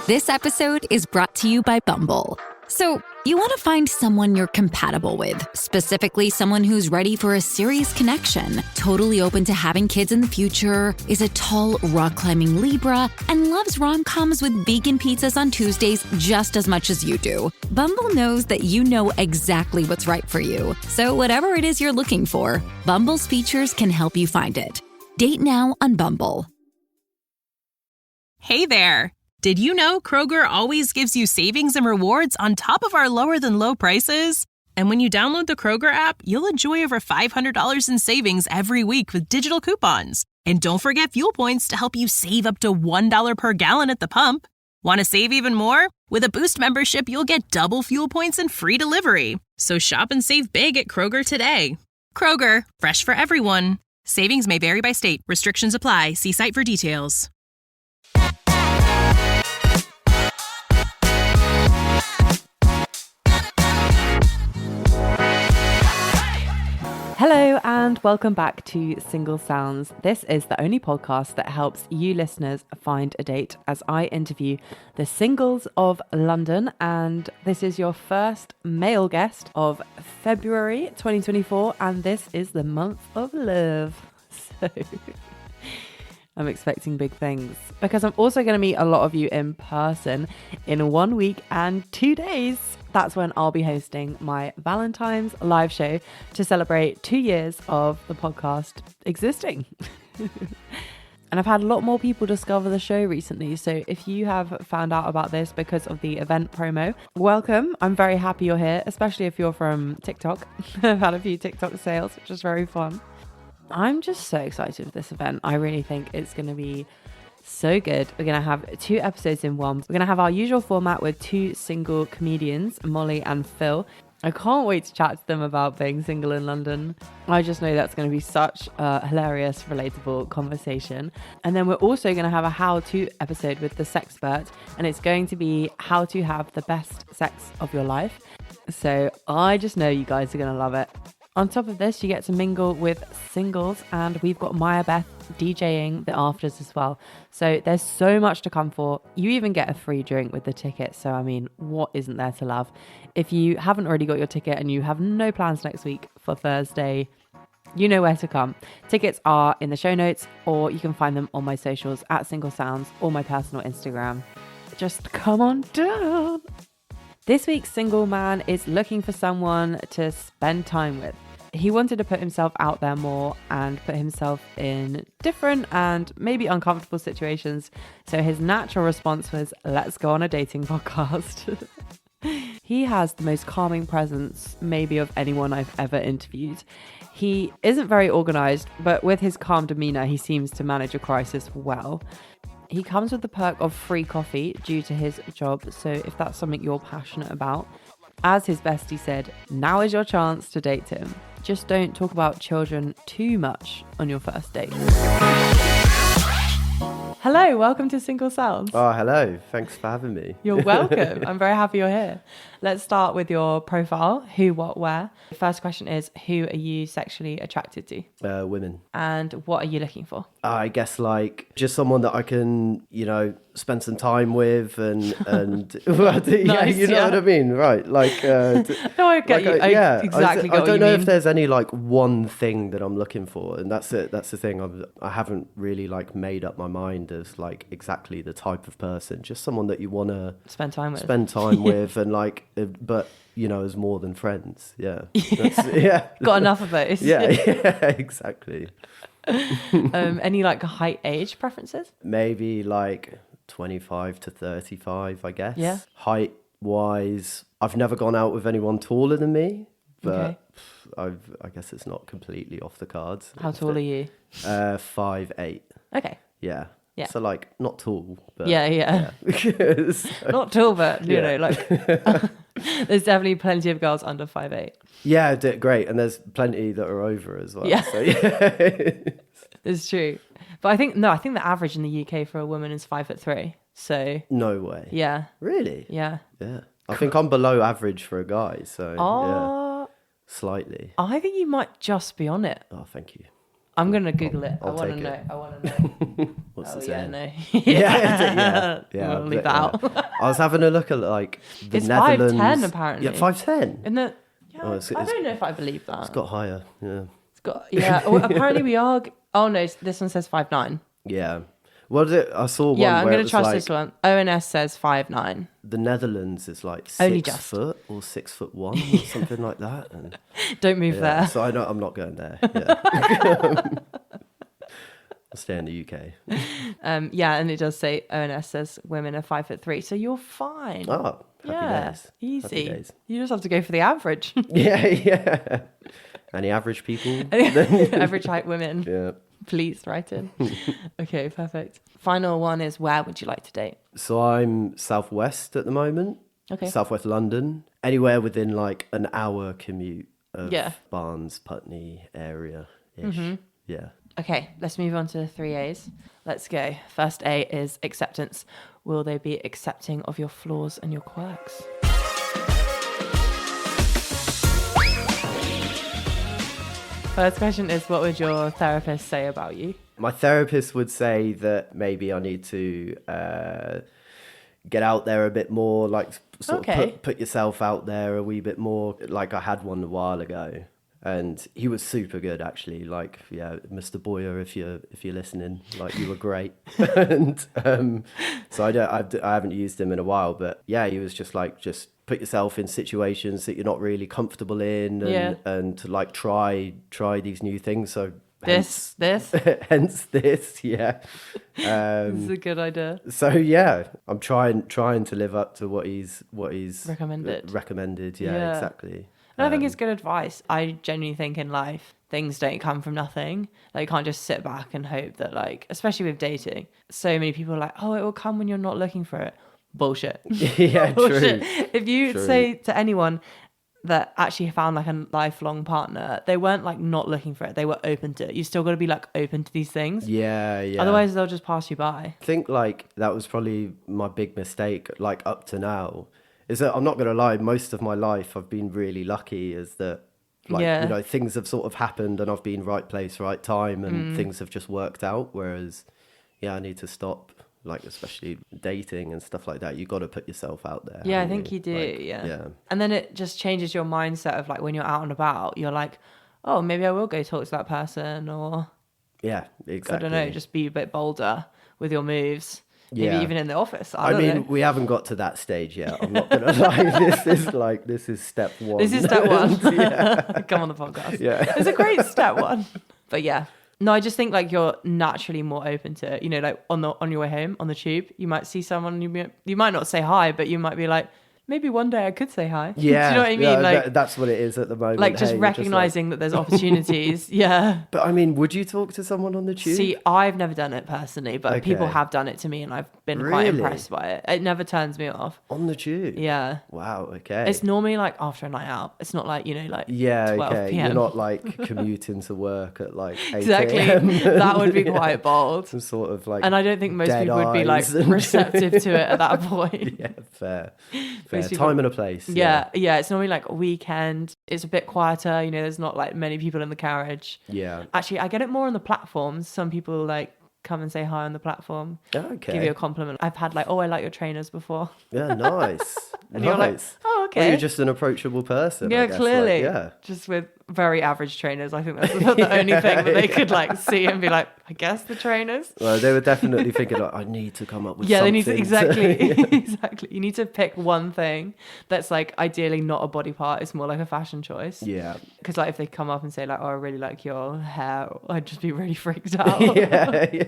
This episode is brought to you by Bumble. So, you want to find someone you're compatible with, specifically someone who's ready for a serious connection, totally open to having kids in the future, is a tall, rock-climbing Libra, and loves rom-coms with vegan pizzas on Tuesdays just as much as you do. Bumble knows that you know exactly what's right for you. So whatever it is you're looking for, Bumble's features can help you find it. Date now on Bumble. Hey there. Did you know Kroger always gives you savings and rewards on top of our lower than low prices? And when you download the Kroger app, you'll enjoy over $500 in savings every week with digital coupons. And don't forget fuel points to help you save up to $1 per gallon at the pump. Want to save even more? With a Boost membership, you'll get double fuel points and free delivery. So shop and save big at Kroger today. Kroger, fresh for everyone. Savings may vary by state. Restrictions apply. See site for details. Hello and welcome back to Single Sounds. This is the only podcast that helps you listeners find a date as I interview the singles of London, and this is your first male guest of February 2024, and this is the month of love. So I'm expecting big things because I'm also going to meet a lot of you in person in 1 week and 2 days. That's when I'll be hosting my Valentine's live show to celebrate 2 years of the podcast existing. And I've had a lot more people discover the show recently. So if you have found out about this because of the event promo, welcome. I'm very happy you're here, especially if you're from TikTok. I've had a few TikTok sales, which is very fun. I'm just so excited for this event. I really think it's going to be so good. We're going to have 2 episodes in one. We're going to have our usual format with 2 single comedians, Molly and Phil. I can't wait to chat to them about being single in London. I just know that's going to be such a hilarious, relatable conversation. And then we're also going to have a how-to episode with the sexpert, and it's going to be how to have the best sex of your life. So I just know you guys are going to love it. On top of this, you get to mingle with singles, and we've got Maya Beth DJing the afters as well. So there's so much to come for. You even get a free drink with the ticket. So, I mean, what isn't there to love? If you haven't already got your ticket and you have no plans next week for Thursday, you know where to come. Tickets are in the show notes, or you can find them on my socials at Single Sounds or my personal Instagram. Just come on down. This week's single man is looking for someone to spend time with. He wanted to put himself out there more and put himself in different and maybe uncomfortable situations. So his natural response was, let's go on a dating podcast. He has the most calming presence maybe of anyone I've ever interviewed. He isn't very organized, but with his calm demeanor, he seems to manage a crisis well. He comes with the perk of free coffee due to his job, so if that's something you're passionate about, as his bestie said, now is your chance to date him. Just don't talk about children too much on your first date. Hello, welcome to Single Sounds. Oh, hello. Thanks for having me. You're welcome. I'm very happy you're here. Let's start with your profile. Who, what, where? The first question is, who are you sexually attracted to? Women. And what are you looking for? I guess like just someone that I can, spend some time with and Nice, you know what I mean? Right. Like, no, I get you. I exactly get I what don't you know mean. if there's any like one thing that I'm looking for. And that's it. That's the thing. I haven't really like made up my mind as like exactly the type of person, just someone that you want to spend time with and like, but as more than friends. Yeah. Got enough of those. Yeah, exactly. Any like height, age preferences? Maybe like 25 to 35, I guess. Yeah. Height wise, I've never gone out with anyone taller than me, but I guess it's not completely off the cards. How tall are you? 5'8". Okay. Yeah. Yeah. So like not tall, but yeah. So, not tall, but you know, like there's definitely plenty of girls under 5'8". Yeah, great, and there's plenty that are over as well. Yeah, so, yeah. It's true. But I think the average in the UK for a woman is 5'3". So no way. Yeah. Really? Yeah. Yeah. I think I'm below average for a guy. So yeah, slightly. I think you might just be on it. Oh, thank you. I'm going to Google it. I I'll want to take know. it. I want to know. What's Oh, it yeah, saying? no. Yeah. We'll leave that out. I was having a look at like the It's Netherlands. 5'10" apparently. Yeah, 5'10". In the, yeah, Oh, it's- I don't know if I believe that. It's got higher. Yeah. It's got, yeah. Well, apparently we are. Oh no, this one says 5'9". Yeah. What is it? I saw one Yeah, I'm where going it to was trust like this one. ONS says 5'9". the Netherlands is like Only 6 just. foot or 6'1" or something like that. And, Don't move there. So I'm not going there. Yeah. I'll stay in the UK. Yeah, and it does say ONS says women are 5'3", so you're fine. Oh, happy days. Easy. Happy days. You just have to go for the average. Yeah. Any average people? Average height women. Yeah. Please write in. Okay, perfect. Final one is, where would you like to date? So I'm southwest at the moment. Okay. Southwest London. Anywhere within like an hour commute of Yeah. Barnes, Putney area ish. Mm-hmm. Yeah. Okay, let's move on to the 3 A's. Let's go. First A is acceptance. Will they be accepting of your flaws and your quirks? First question is, what would your therapist say about you? My therapist would say that maybe I need to get out there a bit more, like sort of put yourself out there a wee bit more. Like I had one a while ago, and he was super good actually. Like, yeah, Mr. Boyer, if you're listening, like you were great. And so I haven't used him in a while, but yeah, he was just like, just put yourself in situations that you're not really comfortable in, and to like try these new things. So This, hence this, yeah. this is a good idea. So yeah, I'm trying to live up to what he's Recommended. Yeah, exactly. And I think it's good advice. I genuinely think in life, things don't come from nothing. Like, you can't just sit back and hope that, like, especially with dating, so many people are like, oh, it will come when you're not looking for it. Bullshit. Yeah, Bullshit. true. If you say to anyone that actually found like a lifelong partner, they weren't like not looking for it. They were open to it. You still got to be like open to these things. Yeah. Otherwise, they'll just pass you by. I think like that was probably my big mistake, like up to now, is that I'm not going to lie, most of my life I've been really lucky, is that like, you know, things have sort of happened and I've been right place, right time, and things have just worked out. Whereas, yeah, I need to stop, like, especially dating and stuff like that. You got to put yourself out there. Yeah, I think you do. Like, yeah. And then it just changes your mindset of like, when you're out and about, you're like, oh, maybe I will go talk to that person, or yeah, exactly. I don't know, just be a bit bolder with your moves. Maybe even in the office. I mean, don't know. we haven't got to that stage yet. I'm not gonna lie. This is step one. This is step one. Come on the podcast. Yeah. It's a great step one. But yeah. No, I just think like you're naturally more open to it. You know, like on your way home on the tube, you might see someone, you might not say hi, but you might be like, maybe one day I could say hi. Yeah. Do you know what I mean? Yeah, like that's what it is at the moment. Like just recognizing that there's opportunities. Yeah. But I mean, would you talk to someone on the tube? See, I've never done it personally, but people have done it to me and I've been quite impressed by it. It never turns me off. On the tube? Yeah. Wow, okay. It's normally like after a night out. It's not like, you know, like 12 okay. PM. You're not like commuting to work at like 8 Exactly. a.m. That would be quite bold. Some sort of like, and I don't think most dead people would be like eyes and- receptive to it at that point. Yeah, fair. Most people- Time and a place. Yeah. It's normally like a weekend. It's a bit quieter. You know, there's not like many people in the carriage. Yeah. Actually, I get it more on the platforms. Some people like come and say hi on the platform. Okay. Give you a compliment. I've had like, oh, I like your trainers before. Yeah, nice. And you're like, oh, okay. Well, you're just an approachable person. Yeah, I guess. clearly. Like, yeah. Just with very average trainers. I think that's the only thing that they could like see and be like, I guess the trainers. Well, they were definitely thinking like, I need to come up with Yeah, something. they need to, exactly. Exactly. You need to pick one thing that's like ideally not a body part. It's more like a fashion choice. Yeah. Because like if they come up and say like, oh, I really like your hair, I'd just be really freaked out. Yeah.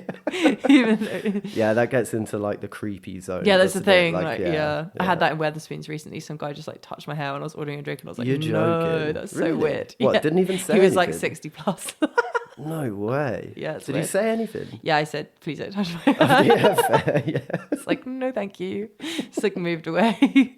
Even though... Yeah, that gets into like the creepy zone. Yeah, that's the doesn't it? thing. Like, yeah. I had that in Wetherspoons recently. Some guy just like touched my hair when I was ordering a drink and I was like, You're no, joking. that's Really? so weird. What, Yeah. didn't even say He was like anything? 60 plus. No way. Yeah, it's Did weird. he say anything? Yeah, I said, please don't touch my hair. Yeah, fair. Yeah. It's like, no, thank you. Just like moved away.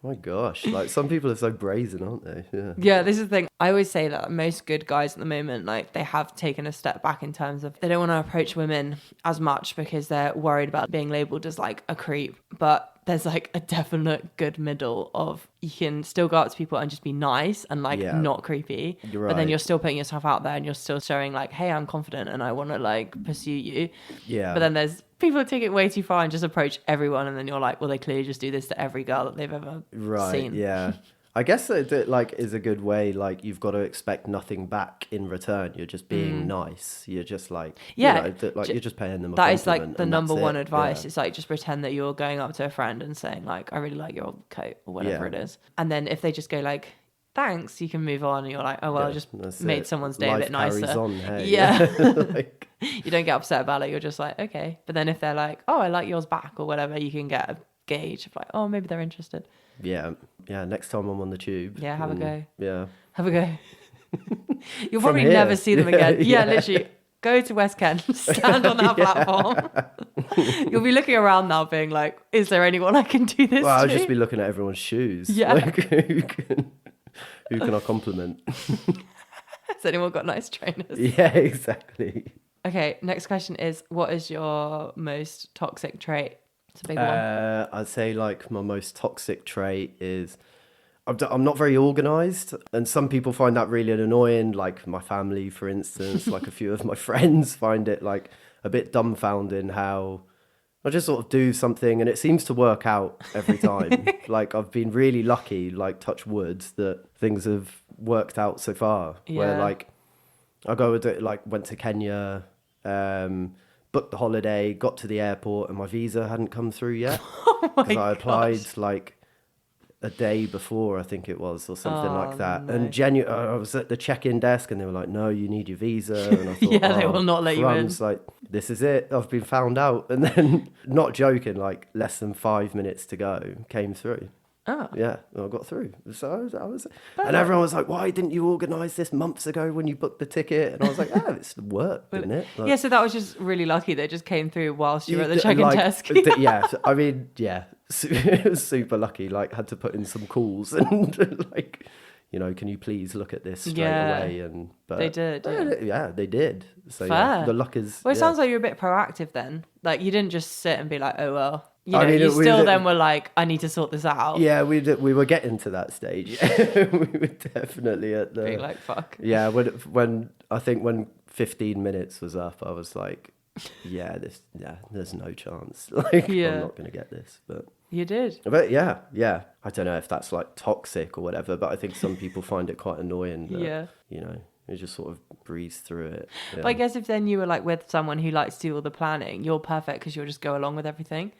My gosh, like some people are so brazen, aren't they? Yeah. Yeah, this is the thing. I always say that most good guys at the moment, like they have taken a step back in terms of they don't want to approach women as much because they're worried about being labelled as like a creep. But there's like a definite good middle of you can still go up to people and just be nice and like not creepy. You're right. But then you're still putting yourself out there and you're still showing like, hey, I'm confident and I want to like pursue you. Yeah. But then there's people who take it way too far and just approach everyone, and then you're like, well, they clearly just do this to every girl that they've ever seen. Yeah. I guess it like is a good way. Like you've got to expect nothing back in return. You're just being nice. You're just like you're just paying them. That is like the number one advice. It's like just pretend that you're going up to a friend and saying like, I really like your old coat or whatever it is. And then if they just go like, thanks, you can move on, and you're like, oh well, I just made someone's day a bit nicer. On, hey. Yeah. Like... You don't get upset about it. You're just like, okay. But then if they're like, oh, I like yours back or whatever, you can get a gauge of like, oh, maybe they're interested. Yeah. Next time I'm on the tube. Yeah, have a go. Yeah. Have a go. You'll probably never see them again. Yeah, literally. Go to West Kent, stand on that platform. You'll be looking around now being like, is there anyone I can do this to? I'll just be looking at everyone's shoes. Yeah. Like, who can I compliment? Has anyone got nice trainers? Yeah, exactly. Okay, next question is, what is your most toxic trait? It's a big one. I'd say like my most toxic trait is I'm not very organised, and some people find that really annoying, like my family, for instance. Like a few of my friends find it like a bit dumbfounding how I just sort of do something and it seems to work out every time. Like I've been really lucky, like touch wood, that things have worked out so far. Yeah. Where like I went to Kenya, booked the holiday, got to the airport, and my visa hadn't come through yet. Because I applied like a day before, I think it was, or something like that. No. And I was at the check-in desk and they were like, no, you need your visa. And I thought, they will not let you in. Like, this is it. I've been found out. And then, not joking, like less than 5 minutes to go, came through. Oh. Yeah, I got through. So I was and everyone was like, why didn't you organise this months ago when you booked the ticket? And I was like, it's work, didn't it? Like, yeah, so that was just really lucky that it just came through whilst you were at the check-in desk. Yeah, I mean, yeah, it was super lucky. Like, had to put in some calls and like, you know, can you please look at this straight away? And but they did. Yeah, they did. So yeah, the luck is. Well, it sounds like you're a bit proactive then. Like you didn't just sit and be like, oh well. You know, you still then were like, I need to sort this out. Yeah, we were getting to that stage. We were definitely at the... Being like, fuck. Yeah, when 15 minutes was up, I was like, there's no chance. Like, I'm not going to get this. But you did. But yeah. I don't know if that's like toxic or whatever, but I think some people find it quite annoying that, you know, you just sort of breeze through it. Yeah. But I guess if then you were like with someone who likes to do all the planning, you're perfect because you'll just go along with everything.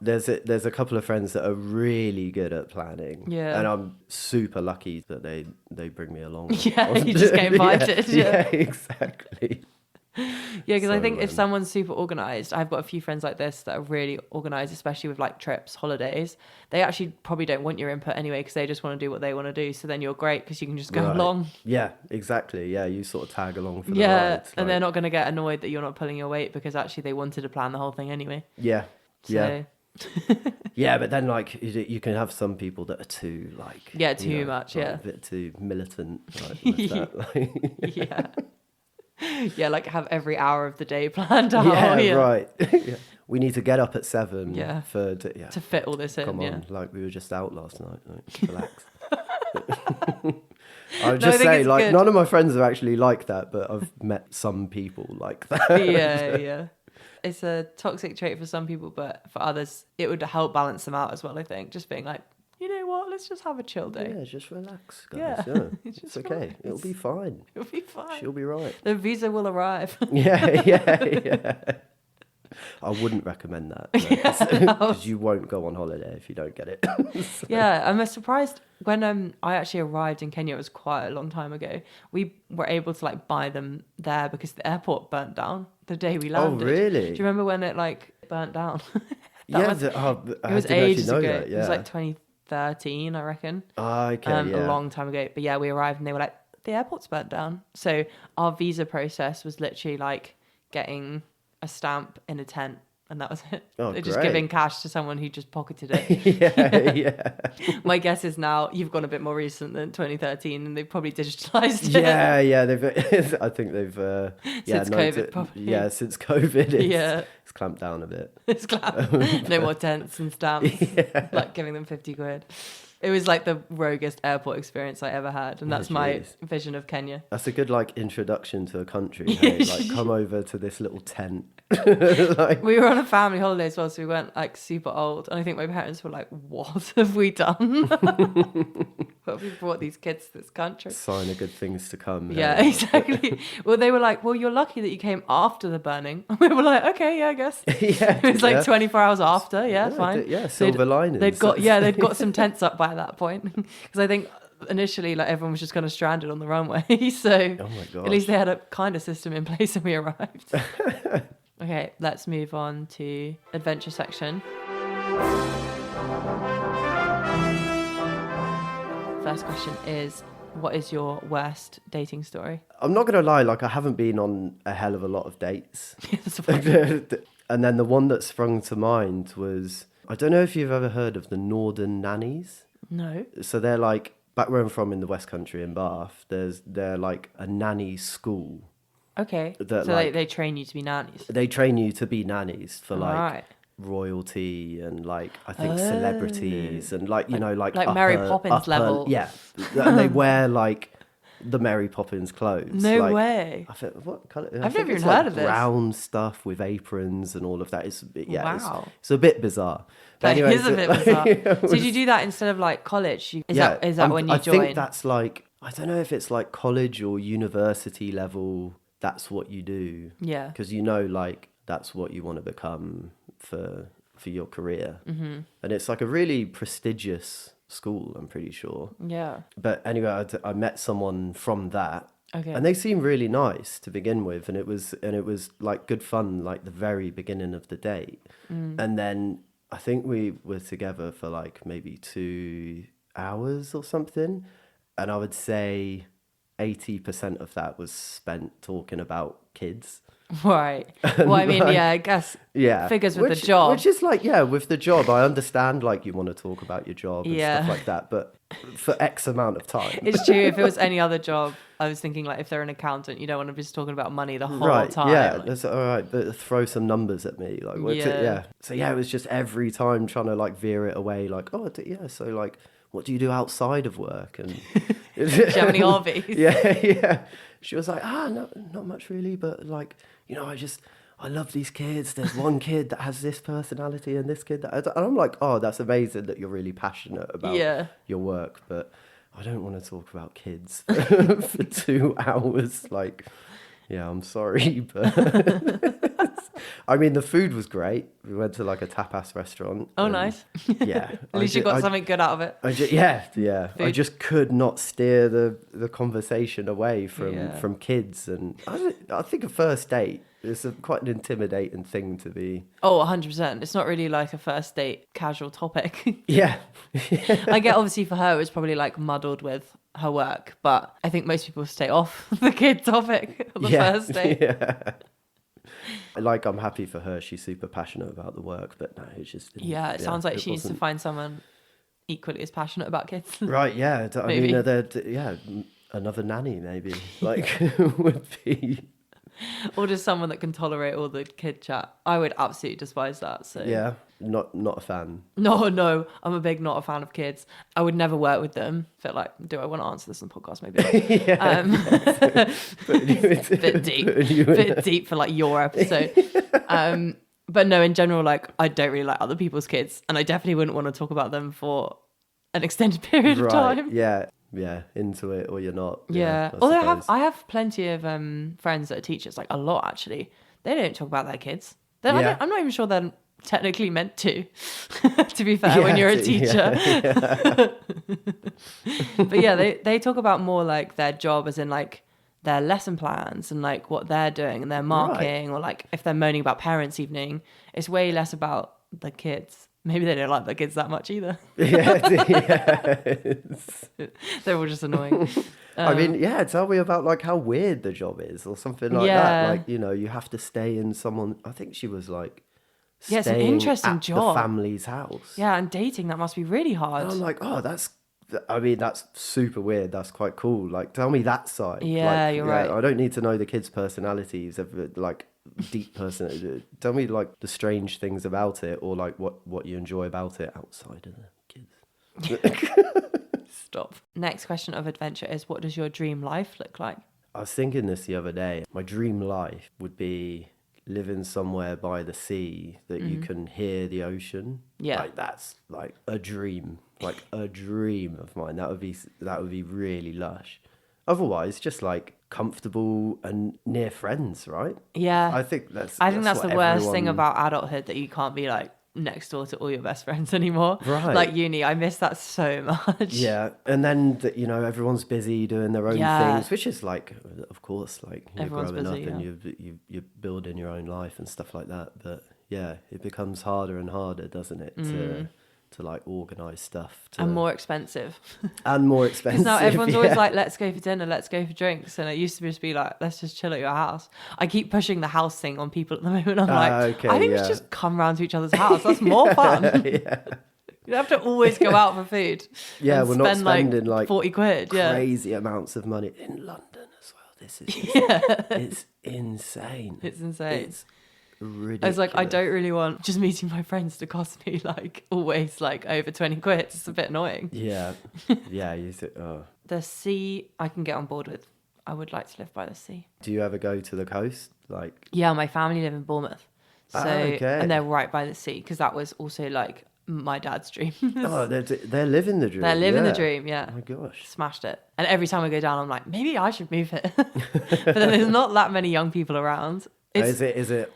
There's a couple of friends that are really good at planning. Yeah. And I'm super lucky that they bring me along. Yeah, you just get invited. Yeah, exactly. Yeah, because I think if someone's super organised, I've got a few friends like this that are really organised, especially with like trips, holidays. They actually probably don't want your input anyway because they just want to do what they want to do. So then you're great because you can just go along. Yeah, exactly. Yeah, you sort of tag along for the ride. Yeah, and they're not going to get annoyed that you're not pulling your weight because actually they wanted to plan the whole thing anyway. Yeah. So... Yeah. Yeah, but then like you can have some people that are too like too much, like, a bit too militant. Like, with that, like. Yeah, like have every hour of the day planned out. Yeah, right. Yeah. We need to get up at 7. Yeah, to fit all this in. Come on, like we were just out last night. Like, relax. I would just say, like, good. None of my friends are actually like that, but I've met some people like that. Yeah. It's a toxic trait for some people, but for others, it would help balance them out as well, I think. Just being like, you know what, let's just have a chill day. Yeah, just relax, guys. Yeah. It's okay. Relax. It'll be fine. It'll be fine. She'll be right. The visa will arrive. Yeah. I wouldn't recommend that. Because you won't go on holiday if you don't get it. So. Yeah, I'm surprised when I actually arrived in Kenya, it was quite a long time ago. We were able to like buy them there because the airport burnt down the day we landed. Oh, really? Do you remember when it like burnt down? It was ages ago. That, yeah. It was like 2013, I reckon. Okay, a long time ago. But yeah, we arrived and they were like, the airport's burnt down. So our visa process was literally like getting a stamp in a tent and that was it. Oh, They're great. just giving cash to someone who just pocketed it. yeah. My guess is now you've gone a bit more recent than 2013, and they've probably digitalized it. Yeah. I think they've Since COVID, probably. Yeah, since COVID, it's clamped down a bit. It's clamped. No more tents and stamps. Like giving them 50 quid. It was like the roguest airport experience I ever had, and that's my vision of Kenya. That's a good like introduction to a country. Hey? Like come over to this little tent. Like... We were on a family holiday as well, so we weren't like super old, and I think my parents were like, "What have we done? What have we brought these kids to this country?" Sign of good things to come. Yeah, exactly. Well, they were like, "Well, you're lucky that you came after the burning." We were like, "Okay, yeah, I guess." It was like 24 hours after. Yeah, fine. Silver linings. They'd got some tents up by that point, because I think initially like everyone was just kind of stranded on the runway. So oh my gosh. At least they had a kind of system in place when we arrived. Okay, let's move on to adventure section. First question is, what is your worst dating story? I'm not gonna lie, like I haven't been on a hell of a lot of dates. And then the one that sprung to mind was, I don't know if you've ever heard of the Northern Nannies. No. So they're like, back where I'm from in the West Country in Bath, they're like a nanny school. Okay. So like, they train you to be nannies. They train you to be nannies for like right. royalty and like I think celebrities and like you know like upper, Mary Poppins level. Yeah, and they wear like the Mary Poppins clothes. No like, way. I think what colour? I've never even heard of this. Brown stuff with aprons and all of that. Wow. It's a bit bizarre. That is a bit bizarre. So did you do that instead of like college? Is that when you joined? I think that's like, I don't know if it's like college or university level. That's what you do. Yeah. Because you know, like that's what you want to become for your career. Mm-hmm. And it's like a really prestigious school, I'm pretty sure. Yeah. But anyway, I met someone from that. Okay. And they seemed really nice to begin with, and it was like good fun, like the very beginning of the date. And then I think we were together for like maybe 2 hours or something, and I would say 80% of that was spent talking about kids. Right. Well, I mean, like, I guess figures with the which, job. Which is like, with the job, I understand like you want to talk about your job and stuff like that, but for X amount of time. It's true. If it was any other job, I was thinking like if they're an accountant, you don't want to be just talking about money the whole time. Yeah, like... that's all right, but throw some numbers at me. Like, So it was just every time trying to like veer it away, like, so like, what do you do outside of work? And do you have any hobbies? Yeah. She was like, not much really, but like, I love these kids. There's one kid that has this personality and this kid that... And I'm like, oh, that's amazing that you're really passionate about your work, but I don't want to talk about kids for 2 hours. Like, yeah, I'm sorry, but... I mean, the food was great. We went to like a tapas restaurant. Oh, nice. Yeah. At least you got something good out of it. Yeah. Food. I just could not steer the conversation away from kids. And I think a first date is quite an intimidating thing to be. Oh, 100%. It's not really like a first date casual topic. Yeah. I get obviously for her, it was probably like muddled with her work. But I think most people stay off the kid topic on the first date. Yeah. Like, I'm happy for her. She's super passionate about the work, but no, it just... It sounds like she needs to find someone equally as passionate about kids. Right, yeah. I mean, another nanny maybe, like, would be... Or just someone that can tolerate all the kid chat. I would absolutely despise that. So yeah, not a fan. No, I'm not a fan of kids. I would never work with them. Feel like, do I want to answer this on the podcast? Maybe. Bit deep for like your episode. But no, in general, like I don't really like other people's kids, and I definitely wouldn't want to talk about them for an extended period of time. Yeah, into it or you're not. Yeah. Although I have plenty of friends that are teachers, like a lot actually. They don't talk about their kids. I'm not even sure they're technically meant to be fair, when you're a teacher. But yeah, they talk about more like their job as in like their lesson plans and like what they're doing and their marking, or like if they're moaning about parents' evening, it's way less about the kids. Maybe they don't like their kids that much either. They're all just annoying. I mean, tell me about like how weird the job is or something like that. Like, you have to stay in someone. I think she was like Yeah, it's an staying interesting at job. the family's house. Yeah, and dating, that must be really hard. And I'm like, oh, that's super weird. That's quite cool. Like, tell me that side. Yeah, like, you're right. I don't need to know the kids' personalities of like deep person. Tell me like the strange things about it, or like what you enjoy about it outside of the kids. Stop. Next question of adventure is, what does your dream life look like? I was thinking this the other day. My dream life would be living somewhere by the sea that you can hear the ocean. Yeah. Like that's like a dream. Like a dream of mine. That would be really lush. Otherwise, just like comfortable and near friends, right? Yeah. I think that's the what worst thing everyone- about adulthood, that you can't be like next door to all your best friends anymore. Right. Like uni, I miss that so much. Yeah, and then everyone's busy doing their own things, which is like, of course, like you're Everyone's growing busy, up and you're building your own life and stuff like that. But yeah, it becomes harder and harder, doesn't it, to like organise stuff And more expensive. and more Because expensive. now everyone's always like, let's go for dinner, let's go for drinks. And it used to just be like, let's just chill at your house. I keep pushing the house thing on people at the moment. I'm like, okay, I think we should just come round to each other's house. That's more fun. Yeah. You don't have to always go out for food. Yeah, and we're not spend spending like 40 quid. Yeah. crazy amounts of money in London as well. This is it's insane. It's insane. It's ridiculous. I was like, I don't really want just meeting my friends to cost me like always like over 20 quid. It's a bit annoying. Yeah, yeah. Oh. The sea, I can get on board with. I would like to live by the sea. Do you ever go to the coast? Like, Yeah, my family live in Bournemouth. So, okay. and they're right by the sea, because that was also like my dad's dream. oh, they're living the dream. They're living the dream, yeah. Oh my gosh. Smashed it. And every time I go down, I'm like, maybe I should move it. But then there's not that many young people around. Is it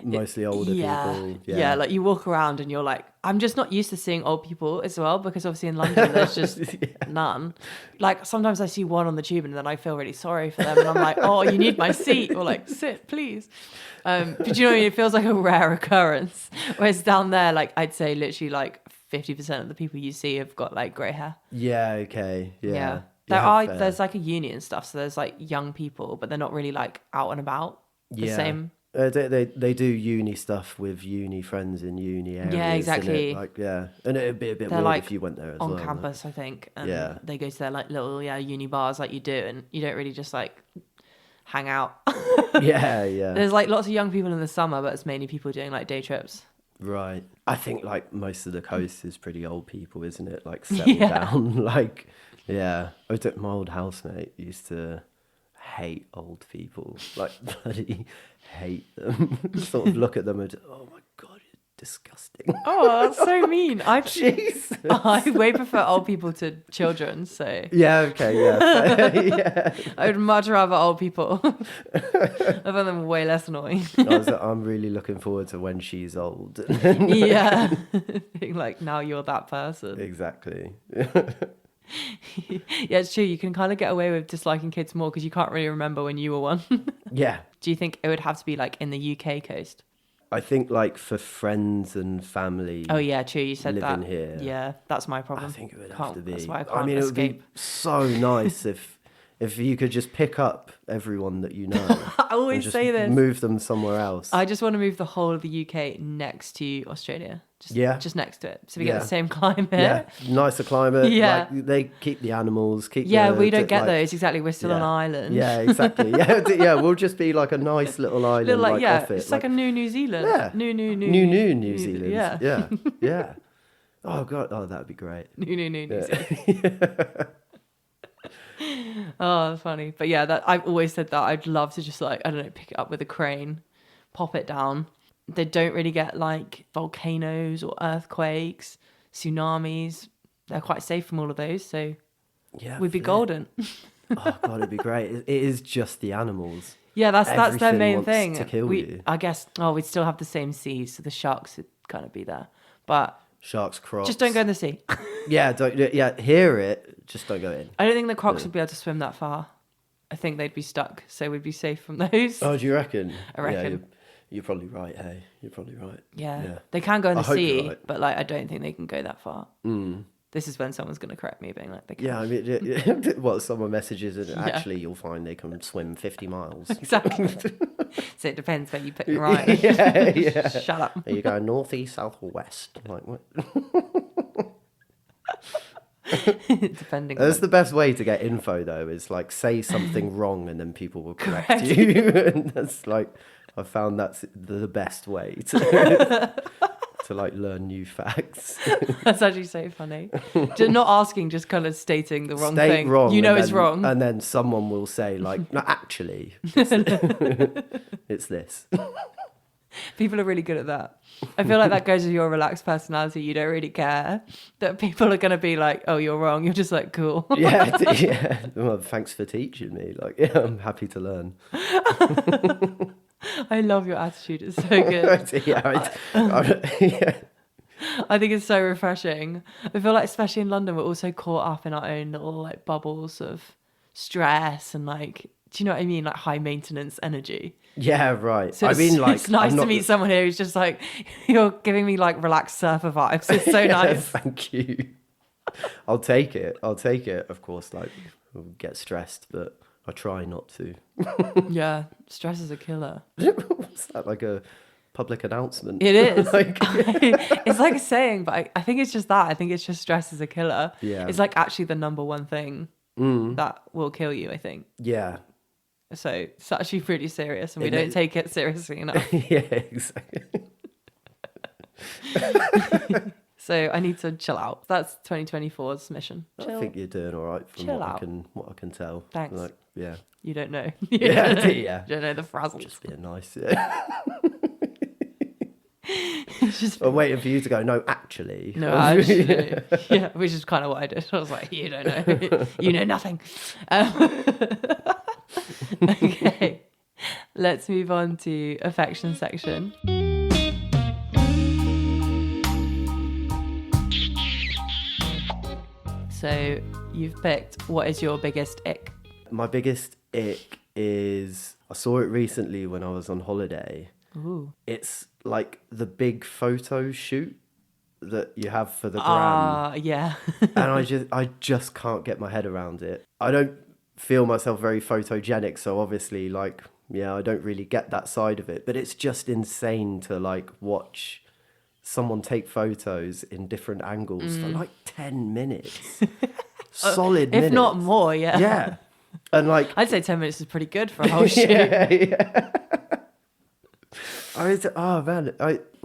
mostly older people? Yeah, like you walk around and you're like, I'm just not used to seeing old people as well, because obviously in London there's just none. Like sometimes I see one on the tube and then I feel really sorry for them, and I'm like, oh, you need my seat, or like, sit please. But you know what I mean? It feels like a rare occurrence. Whereas down there, like I'd say literally like 50% of the people you see have got like grey hair. Yeah. Okay. Yeah. There's like a uni and stuff, so there's like young people, but they're not really like out and about the same. They do uni stuff with uni friends in uni areas. Yeah, exactly. Like, yeah, and it'd be a bit They're weird like if you went there as on well. campus, I think. And Yeah. they go to their like little uni bars like you do, and you don't really just like hang out. Yeah, yeah. There's like lots of young people in the summer, but it's mainly people doing like day trips. Right. I think like most of the coast is pretty old people, isn't it? Like settled down. Like, yeah. My old housemate used to hate old people. Like bloody hate them. Sort of look at them and oh my god, you're disgusting. Oh, that's so mean. Jesus. I way prefer old people to children, so Yeah, okay, yeah. Yeah. I would much rather old people. I find them way less annoying. I'm really looking forward to when she's old. Yeah. Being like, now you're that person. Exactly. Yeah, it's true. You can kind of get away with disliking kids more because you can't really remember when you were one. Yeah. Do you think it would have to be like in the UK coast? I think like for friends and family. Oh yeah, true. You said living that. here. Yeah, that's my problem. I think it would have to be. That's why I can't mean, it would escape. be so nice if you could just pick up everyone that you know. I always and just say this. Move them somewhere else. I just want to move the whole of the UK next to Australia. Just next to it, so we get the same climate. Yeah, nicer climate. Yeah. Like, they keep the animals. We don't get those. Exactly, we're still an island. Yeah, exactly. Yeah, we'll just be like a nice little island. Off it. It's like a New Zealand. Yeah. New Zealand. Yeah. Yeah. Oh god. Oh, that'd be great. New Zealand. Oh, that's funny. But yeah, that I've always said that I'd love to just like, I don't know, pick it up with a crane, pop it down. They don't really get like volcanoes or earthquakes, tsunamis. They're quite safe from all of those, so we'd be golden. Oh god, it'd be great. It is just the animals. Yeah, that's their Everything main wants thing. to kill you. I guess. Oh, we'd still have the same seas, so the sharks would kind of be there. But Sharks, crocs. just don't go in the sea. Yeah, hear it. Just don't go in. I don't think the crocs would be able to swim that far. I think they'd be stuck, so we'd be safe from those. Oh, do you reckon? I reckon. Yeah, you're probably right. Hey, you're probably right. Yeah. They can go in the I hope you're sea, right. but like I don't think they can go that far. This is when someone's going to correct me, being like, they can't. Yeah, I mean, well, someone messages and actually you'll find they can swim 50 miles. Exactly. So it depends where you put your eye. Yeah. Shut up. Are you going north, east, south, or west? I'm like, what? Depending. That's the best way to get info, though, is like say something wrong and then people will correct you. And that's like, I found that's the best way to like learn new facts. That's actually so funny. Just not asking, just kind of stating the wrong State thing. wrong, You know and it's then, wrong. and then someone will say like, no, actually, it's this. People are really good at that. I feel like that goes with your relaxed personality. You don't really care that people are going to be like, oh, you're wrong. You're just like, cool. Yeah. Well, thanks for teaching me. Like, yeah, I'm happy to learn. I love your attitude. It's so good. Yeah. I think it's so refreshing. I feel like, especially in London, we're also caught up in our own little like bubbles of stress and like, do you know what I mean? Like high maintenance energy. Yeah, right. So I mean, like, it's nice to meet someone here who's just like, you're giving me like relaxed surfer vibes. It's so nice. Thank you. I'll take it. Of course, like, I'll get stressed, but I try not to. Yeah, stress is a killer. What's that, like a public announcement? It is. Like, it's like a saying, but I think it's just that. I think it's just stress is a killer. Yeah. It's like actually the number one thing that will kill you, I think. yeah. So it's actually pretty serious and we don't take it seriously enough. Yeah, exactly. So I need to chill out. That's 2024's mission. Chill. I think you're doing all right from Chill what out. I can tell. Thanks. Like, yeah. You don't know. Yeah. You don't know the frazzles. Just being nice. Yeah. It's just I'm waiting for you to go, no, actually. no, actually, yeah, which is kind of what I did. I was like, you don't know, you know nothing. Okay, let's move on to affection section. So you've picked, what is your biggest ick? My biggest ick is, I saw it recently when I was on holiday. Ooh. It's like the big photo shoot that you have for the gram. Yeah. And I just can't get my head around it. I don't feel myself very photogenic, so obviously, like, yeah, I don't really get that side of it. But it's just insane to like watch someone take photos in different angles for like 10 minutes. Solid minutes. If not more, yeah. Yeah. And like, I'd say 10 minutes is pretty good for a whole shoot. yeah. Where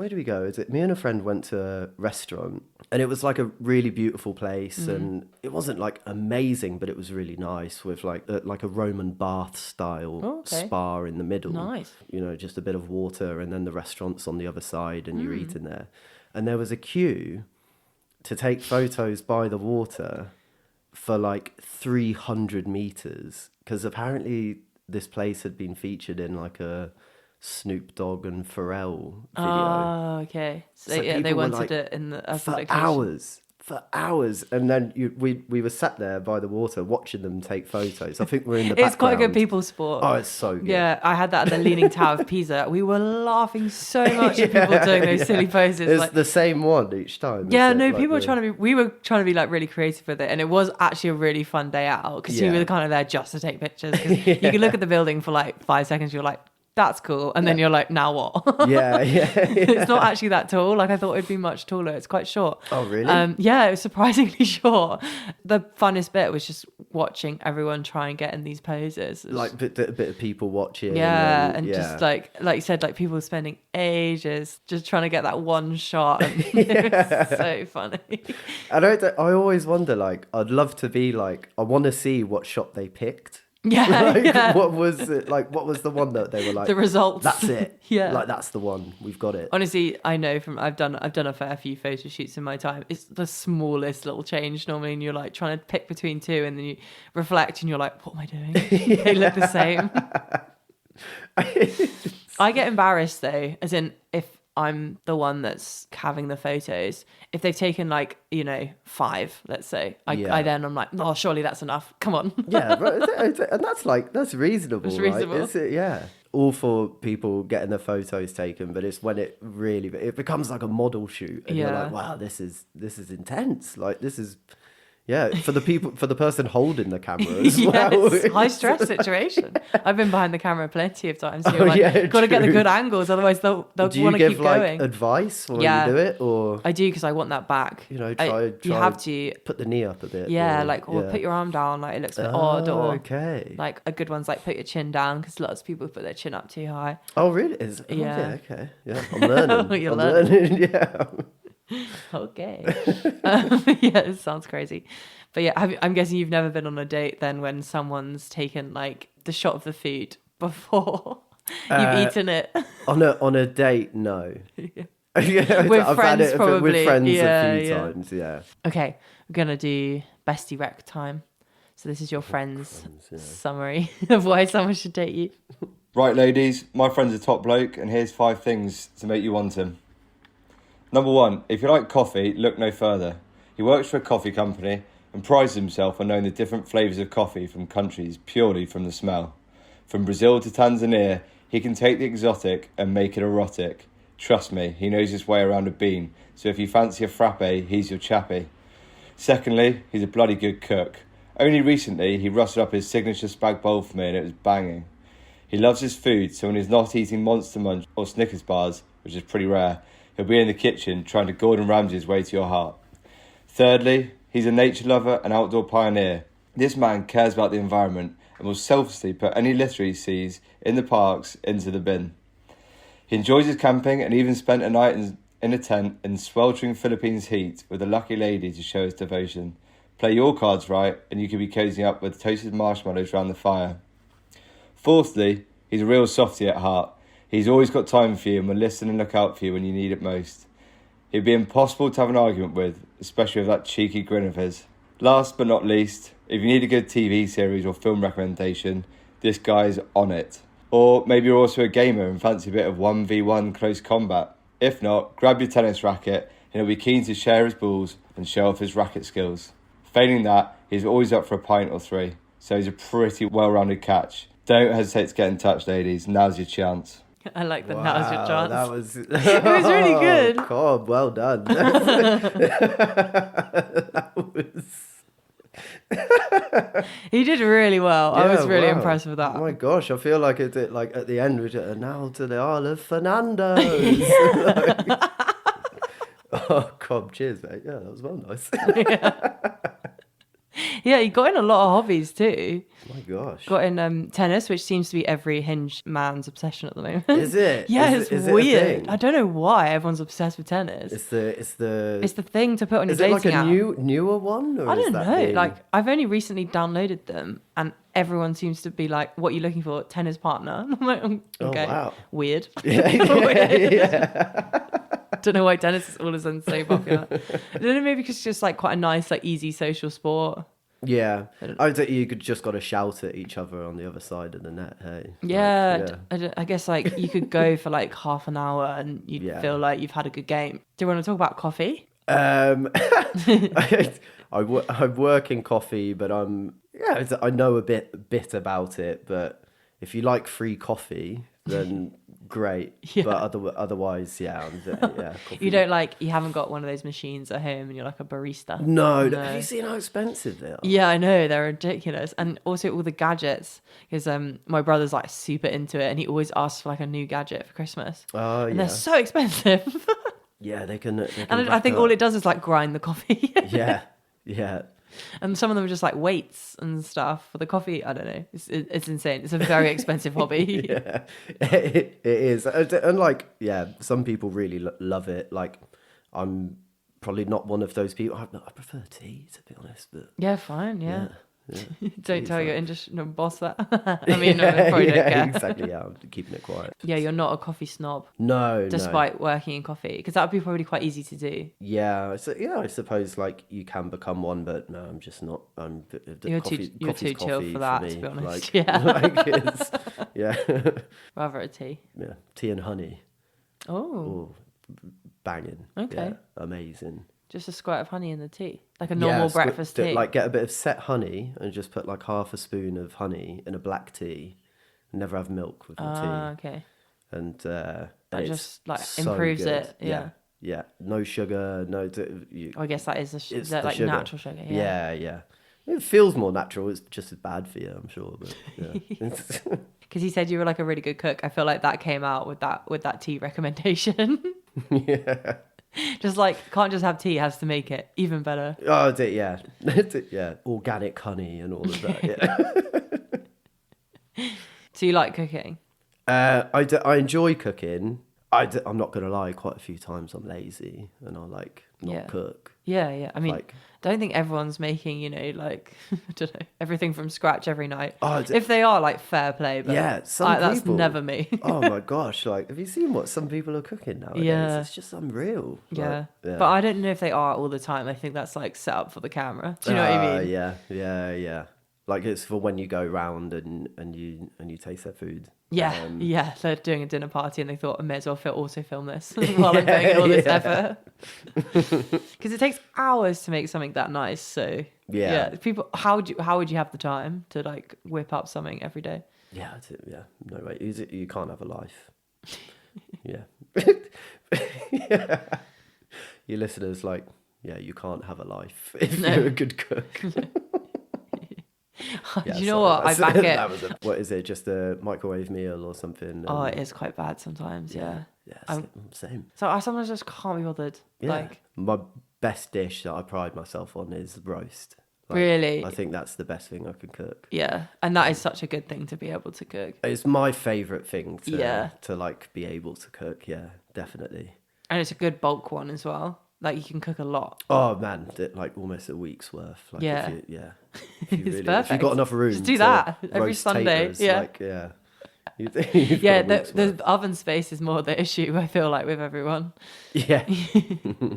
do we go? Is it me and a friend went to a restaurant and it was like a really beautiful place and it wasn't like amazing, but it was really nice with like a Roman bath style spa in the middle. Nice. You know, just a bit of water and then the restaurant's on the other side and you're eating there. And there was a queue to take photos by the water for like 300 meters because apparently this place had been featured in like a Snoop Dogg and Pharrell video. Oh, okay. So yeah, they wanted like, it in the for hours. And then we were sat there by the water watching them take photos. I think we're in the background. It's quite a good people sport. Oh, it's so good. Yeah, I had that at the Leaning Tower of Pisa. We were laughing so much at people doing those silly poses. It's like the same one each time. Yeah, no, like people we were trying to be like really creative with it. And it was actually a really fun day out because you were kind of there just to take pictures. You could look at the building for like 5 seconds. You're like, that's cool. And then you're like, now what? Yeah. It's not actually that tall. Like I thought it'd be much taller. It's quite short. Oh, really? Yeah, it was surprisingly short. The funnest bit was just watching everyone try and get in these poses. Like a bit of people watching. Yeah, and just like you said, like people spending ages just trying to get that one shot. And it was so funny. And I always wonder, like, I'd love to be like, I want to see what shot they picked. Yeah, like, what was it? Like, what was the one that they were like? The results. That's it. Yeah, like that's the one. We've got it. Honestly, I know from I've done a fair few photo shoots in my time. It's the smallest little change normally, and you're like trying to pick between two, and then you reflect, and you're like, "What am I doing?" They look the same. I get embarrassed though, as in if I'm the one that's having the photos, if they've taken like, 5, let's say, I then I'm like, oh, surely that's enough. Come on. Yeah, and that's reasonable, It's right? reasonable. Yeah. All for people getting their photos taken, but it's when it becomes like a model shoot, and you're like, wow, this is intense. Like, this is. Yeah, for the person holding the camera as well. It's high stress situation. I've been behind the camera plenty of times. So you're got to get the good angles, otherwise they'll want to keep going. Do you give like advice when you do it, or I do, because I want that back. Try. You have to put the knee up a bit. Yeah, or put your arm down, like it looks a bit odd. Or okay, like a good one's like put your chin down, because lots of people put their chin up too high. Oh really? Okay. Yeah, I'm learning. You're learning. Yeah. Okay. Yeah, it sounds crazy. But yeah, I'm guessing you've never been on a date then when someone's taken like the shot of the food before you've eaten it. On a date, no. Yeah. I've friends, had it probably. with friends Yeah, a few yeah. times, yeah. Okay, we're gonna do bestie rec time. So this is your friend's summary of why someone should date you. Right, ladies, my friend's a top bloke, and here's 5 things to make you want him. Number 1, if you like coffee, look no further. He works for a coffee company and prides himself on knowing the different flavours of coffee from countries purely from the smell. From Brazil to Tanzania, he can take the exotic and make it erotic. Trust me, he knows his way around a bean, so if you fancy a frappe, he's your chappie. Secondly, he's a bloody good cook. Only recently, he rustled up his signature spag bowl for me and it was banging. He loves his food, so when he's not eating Monster Munch or Snickers bars, which is pretty rare, he'll be in the kitchen trying to Gordon Ramsay his way to your heart. Thirdly, he's a nature lover and outdoor pioneer. This man cares about the environment and will selflessly put any litter he sees in the parks into the bin. He enjoys his camping and even spent a night in a tent in sweltering Philippines heat with a lucky lady to show his devotion. Play your cards right and you could be cozying up with toasted marshmallows around the fire. Fourthly, he's a real softie at heart. He's always got time for you and will listen and look out for you when you need it most. He'd be impossible to have an argument with, especially with that cheeky grin of his. Last but not least, if you need a good TV series or film recommendation, this guy's on it. Or maybe you're also a gamer and fancy a bit of 1v1 close combat. If not, grab your tennis racket and he'll be keen to share his balls and show off his racket skills. Failing that, he's always up for a pint or 3, so he's a pretty well-rounded catch. Don't hesitate to get in touch, ladies. Now's your chance. I like that. Now's your chance. That was it was really good. Oh, God, well done. That was. He did really well. Yeah, I was really wow. impressed with that. Oh my gosh, I feel like it. Like at the end, we just now to the Isle of Fernando. Oh God, cheers, mate. Yeah, that was well nice. Yeah, he got in a lot of hobbies too. Oh my gosh. Got in tennis, which seems to be every hinge man's obsession at the moment. Is it? Yeah, is it's it weird. I don't know why everyone's obsessed with tennis. It's the thing to put on your Is it dating like a app. newer one? Or I is don't that know. the- Like, I've only recently downloaded them, and everyone seems to be like, "What are you looking for? Tennis partner?" I'm like, okay, wow. weird. yeah. Don't know why tennis is all of a sudden so popular. I don't know, maybe because it's just like quite a nice, like easy social sport. Yeah, I think you could just got to shout at each other on the other side of the net. Hey, Yeah, I guess like you could go for like half an hour and you'd feel like you've had a good game. Do you want to talk about coffee? I work in coffee, but I know a bit about it. But if you like free coffee, then great. Yeah. But otherwise, coffee. You haven't got one of those machines at home and you're like a barista. No. Have you seen how expensive they are? Yeah, I know, they're ridiculous. And also all the gadgets, because my brother's like super into it and he always asks for like a new gadget for Christmas. Oh, and they're so expensive. Yeah, they can and I think all it does is like grind the coffee. Yeah. And some of them are just like weights and stuff for the coffee. I don't know. It's insane. It's a very expensive hobby. Yeah, it is. And like, some people really love it. Like, I'm probably not one of those people. I prefer tea, to be honest. But yeah, fine. Yeah. Don't tell your industry boss that. I probably mean, don't care. Exactly. Yeah, I'm keeping it quiet. Yeah, you're not a coffee snob. No, despite working in coffee, because that would be probably quite easy to do. Yeah, so I suppose like you can become one, but no, I'm just not. You're too chill for that, to be honest. Like, Rather a tea. Yeah, tea and honey. Oh, banging. Okay. Yeah, amazing. Just a squirt of honey in the tea, like a normal breakfast tea. Like get a bit of set honey and just put like half a spoon of honey in a black tea. Never have milk with the tea. Okay. And that just like so improves good. it. Yeah. Yeah. No sugar. No. I guess that is the like sugar. natural sugar. Yeah. It feels more natural. It's just as bad for you, I'm sure. But yeah. Because he said you were like a really good cook. I feel like that came out with that tea recommendation. Yeah. Just like can't just have tea, has to make it even better. Oh, yeah. Yeah. Organic honey and all of that. Yeah. So you like cooking? I enjoy cooking. I'm not gonna lie. Quite a few times I'm lazy and I'll like not cook. Yeah. I mean, Like, I don't think everyone's making, like, I don't know, everything from scratch every night. Oh, if they are, like, fair play. But that's never me. Oh my gosh! Like, have you seen what some people are cooking nowadays? Yeah. It's just unreal. Yeah. But I don't know if they are all the time. I think that's like set up for the camera. Do you know what I mean? Yeah. Like it's for when you go round and you taste their food. Yeah. They're doing a dinner party and they thought I may as well also film this while I'm putting in all this effort. Because it takes hours to make something that nice. So people, how would you have the time to like whip up something every day? Yeah. No way. You can't have a life. Yeah. Yeah. Your listeners you can't have a life if you're a good cook. Do you know what? I back it. What is it? Just a microwave meal or something? Oh, it is quite bad sometimes. Yeah. Same. So I sometimes just can't be bothered. Yeah. Like my best dish that I pride myself on is roast. Really? I think that's the best thing I can cook. Yeah, and that is such a good thing to be able to cook. It's my favourite thing to like be able to cook. Yeah, definitely. And it's a good bulk one as well. Like you can cook a lot. Oh man, like almost a week's worth. Like yeah. It's perfect. If you've got enough room, just do that every Sunday. Taters, yeah. The oven space is more the issue. I feel like with everyone. Yeah.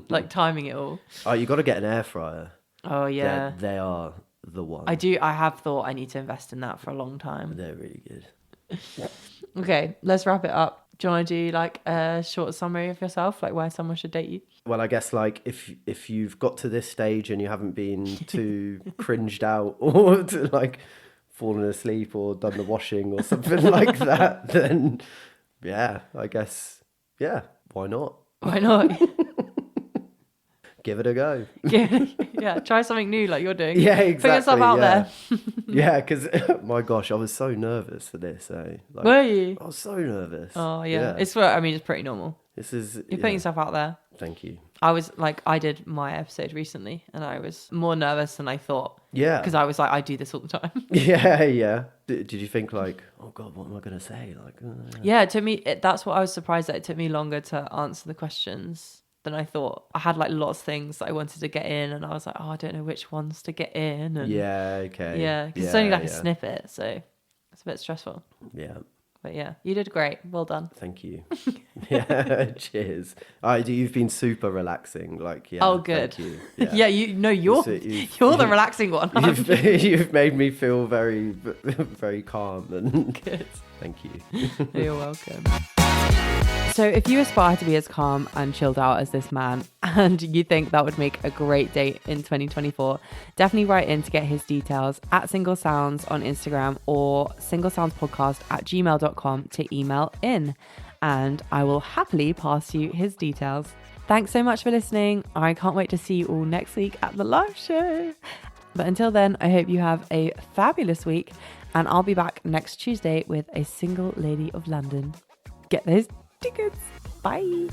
Like timing it all. Oh, you got to get an air fryer. Oh yeah. They are the one. I do. I have thought I need to invest in that for a long time. They're really good. Okay, let's wrap it up. Do you want to do like a short summary of yourself, like why someone should date you? Well, I guess like if you've got to this stage and you haven't been too cringed out or to like fallen asleep or done the washing or something like that, then I guess why not? Why not? Give it a go. Yeah, try something new like you're doing. Yeah, exactly. Put yourself out there. Yeah, because my gosh, I was so nervous for this. Like, were you? I was so nervous. Oh yeah. It's pretty normal. You're putting yourself out there. Thank you. I did my episode recently and I was more nervous than I thought. Yeah. Because I was like, I do this all the time. Yeah. Did you think like, oh God, what am I going to say? Like, Yeah, it took me, that's what I was surprised that it took me longer to answer the questions than I thought. I had like lots of things that I wanted to get in and I was like, oh, I don't know which ones to get in. And yeah, okay. Yeah, because it's only like a snippet, so it's a bit stressful. Yeah. But yeah, you did great. Well done. Thank you. Yeah, cheers. You've been super relaxing. Like, yeah. Oh, good. Thank you. Yeah, you're the relaxing one. You've made me feel very, very calm and good. Thank you. You're welcome. So if you aspire to be as calm and chilled out as this man and you think that would make a great date in 2024, definitely write in to get his details at Single Sounds on Instagram or singlesoundspodcast@gmail.com to email in, and I will happily pass you his details. Thanks so much for listening. I can't wait to see you all next week at the live show. But until then, I hope you have a fabulous week and I'll be back next Tuesday with a single lady of London. Get those tickets. Bye.